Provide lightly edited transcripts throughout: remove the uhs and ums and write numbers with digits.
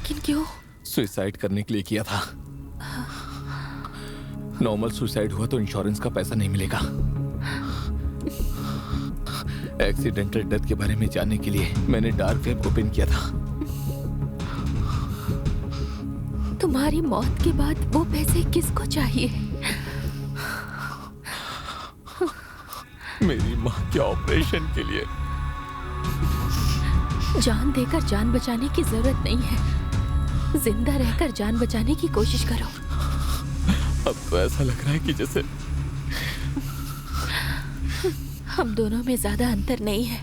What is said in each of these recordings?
लेकिन क्यों? सुसाइड करने के लिए किया था। नॉर्मल सुसाइड हुआ तो इंश्योरेंस का पैसा नहीं मिलेगा। एक्सीडेंटल डेथ के बारे में जानने के लिए मैंने डार्क वेब ओपन किया था। तुम्हारी मौत के बाद वो पैसे किसको चाहिए? मेरी माँ के ऑपरेशन के लिए। जान देकर जान बचाने की जरूरत नहीं है, जिंदा रहकर जान बचाने की कोशिश करो। अब तो ऐसा लग रहा है कि जैसे हम दोनों में ज्यादा अंतर नहीं है।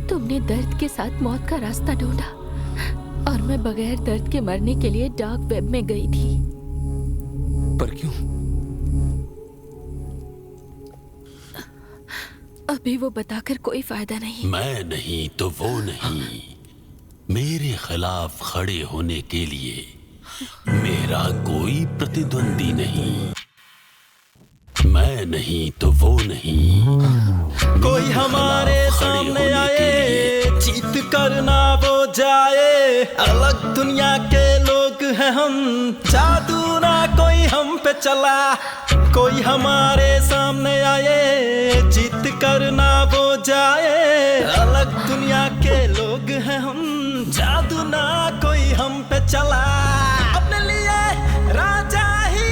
तुमने दर्द के साथ मौत का रास्ता ढूंढा और मैं बगैर दर्द के मरने के लिए डार्क वेब में गई थी। पर क्यों? अभी वो बताकर कोई फायदा नहीं। मैं नहीं तो वो नहीं। मेरे खिलाफ खड़े होने के लिए मेरा कोई प्रतिद्वंदी नहीं। मैं नहीं तो वो नहीं। कोई हमारे सामने आए, जीत करना वो जाए। अलग दुनिया के लोग हैं हम, जादू ना कोई हम पे चला। कोई हमारे सामने आए, जीत करना वो जाए। अलग दुनिया के लोग हैं हम, जादू ना कोई हम पे चला। अपने लिए राजा ही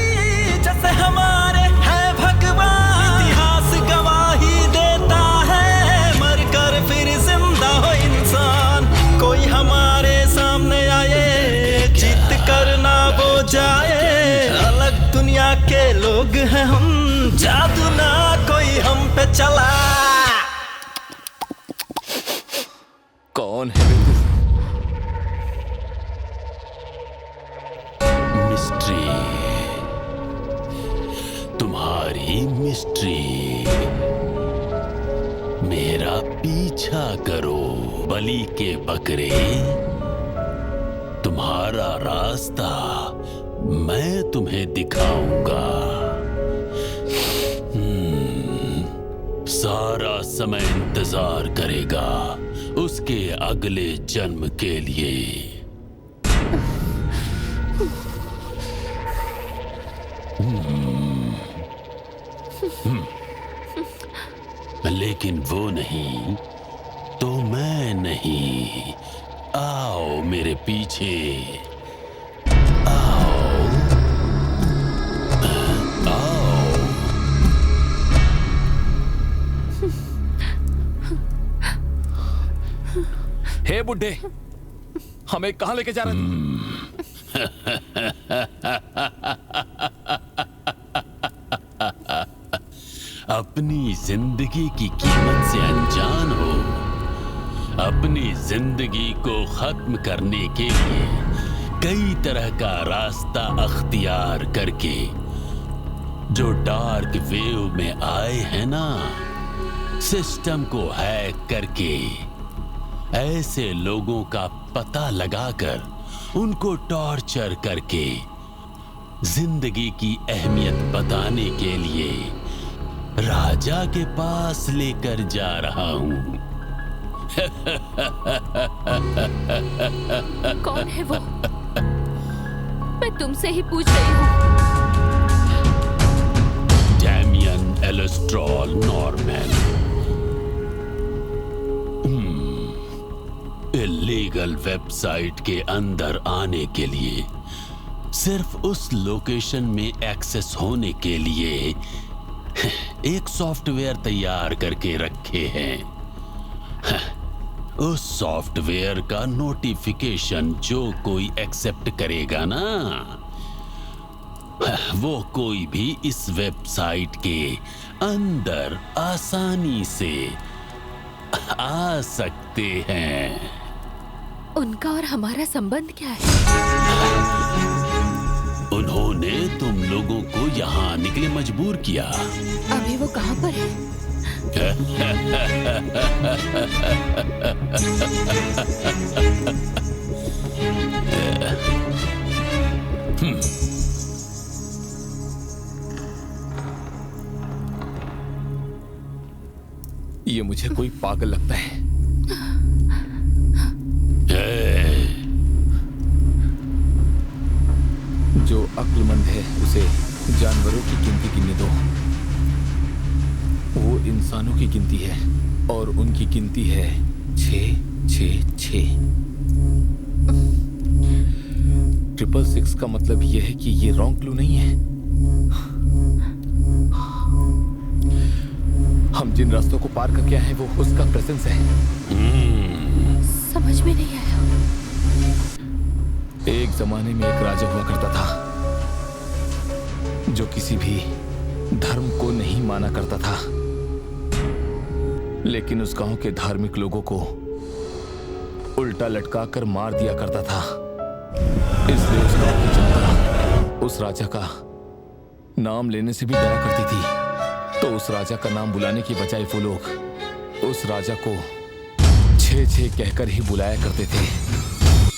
जैसे हमारे है भगवान। इतिहास गवाही देता है, मरकर फिर जिंदा हो इंसान। कोई हमारे सामने आए, जीत करना वो जाए। अलग दुनिया के लोग हैं हम, जादू ना कोई हम पे चला। कौन है तू? मिस्ट्री, तुम्हारी मिस्ट्री। मेरा पीछा करो बलि के बकरे। तुम्हारा रास्ता मैं तुम्हें दिखाऊंगा। सारा समय इंतजार करेगा उसके अगले जन्म के लिए। लेकिन वो नहीं तो मैं नहीं। आओ मेरे पीछे, आओ आओ। हे बुड्ढे, हमें कहां लेके जा रहे थे? अपनी जिंदगी की कीमत से अनजान हो। अपनी जिंदगी को खत्म करने के लिए कई तरह का रास्ता अख्तियार करके जो डार्क वेव में आए हैं ना, सिस्टम को हैक करके ऐसे लोगों का पता लगाकर उनको टॉर्चर करके जिंदगी की अहमियत बताने के लिए राजा के पास लेकर जा रहा हूं। कौन है वो? मैं तुमसे ही पूछ रही हूँ। डैमियन एलेस्ट्रॉल नॉर्मन। इलीगल वेबसाइट के अंदर आने के लिए सिर्फ उस लोकेशन में एक्सेस होने के लिए एक सॉफ्टवेयर तैयार करके रखे हैं। उस सॉफ्टवेयर का नोटिफिकेशन जो कोई एक्सेप्ट करेगा ना, वो कोई भी इस वेबसाइट के अंदर आसानी से आ सकते हैं। उनका और हमारा संबंध क्या है? उन्होंने तुम लोगों को यहाँ आने के लिए मजबूर किया। अभी वो कहाँ पर है? ये मुझे कोई पागल लगता है। उसे जानवरों की गिनती गिनने दो। वो इंसानों की गिनती है और उनकी गिनती है 666। 666 का मतलब यह है कि ये रॉन्ग क्लू नहीं है। हम जिन रास्तों को पार करके आए हैं वो उसका प्रेजेंस है। समझ में नहीं आया। एक जमाने में एक राजा हुआ करता था जो किसी भी धर्म को नहीं माना करता था, लेकिन उस गांव के धार्मिक लोगों को उल्टा लटका कर मार दिया करता था। इसलिए उस गांव की जनता उस राजा का नाम लेने से भी डरा करती थी। तो उस राजा का नाम बुलाने की बजाय वो लोग उस राजा को 666 कहकर ही बुलाया करते थे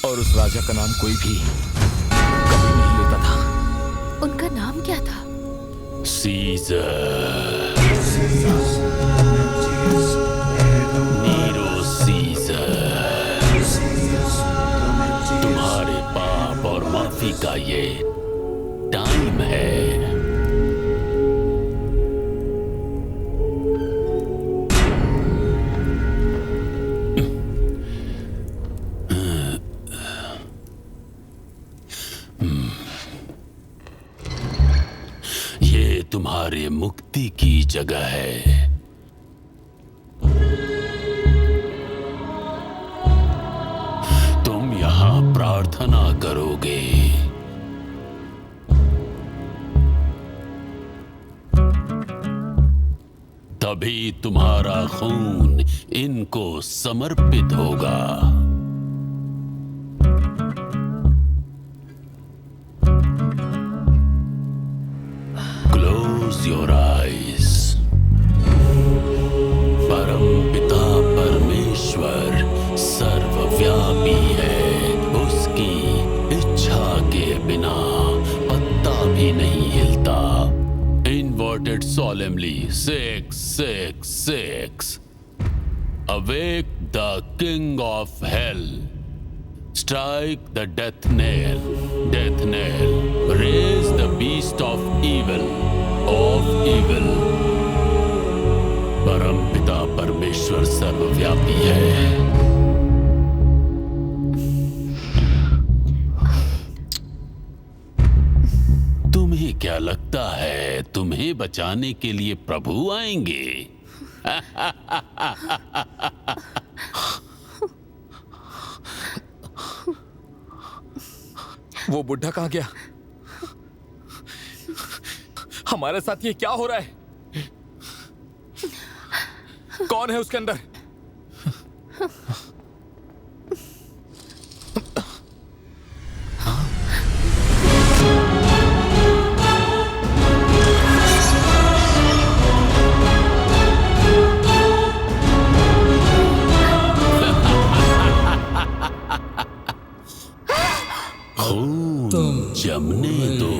और उस राजा का नाम कोई भी कभी नहीं लेता था। उनका नाम क्या था? Caesar, Nero Caesar. तुम्हारे पाप और माफी का ये टाइम है। तुम्हारे मुक्ति की जगह है। तुम यहां प्रार्थना करोगे। तभी तुम्हारा खून इनको समर्पित होगा। Your eyes. परम पिता परमेश्वर सर्वव्यापी है। उसकी इच्छा के बिना पत्ता भी नहीं हिलता। Inverted solemnly 666. Awake the king of hell. Strike the death nail. Raise the beast of evil. परम पिता परमेश्वर सर्वव्यापी है। तुम्हें क्या लगता है तुम्हें बचाने के लिए प्रभु आएंगे? वो बुढ़ा कहाँ गया? हमारे साथ ये क्या हो रहा है? कौन है उसके अंदर? खून जमने दो।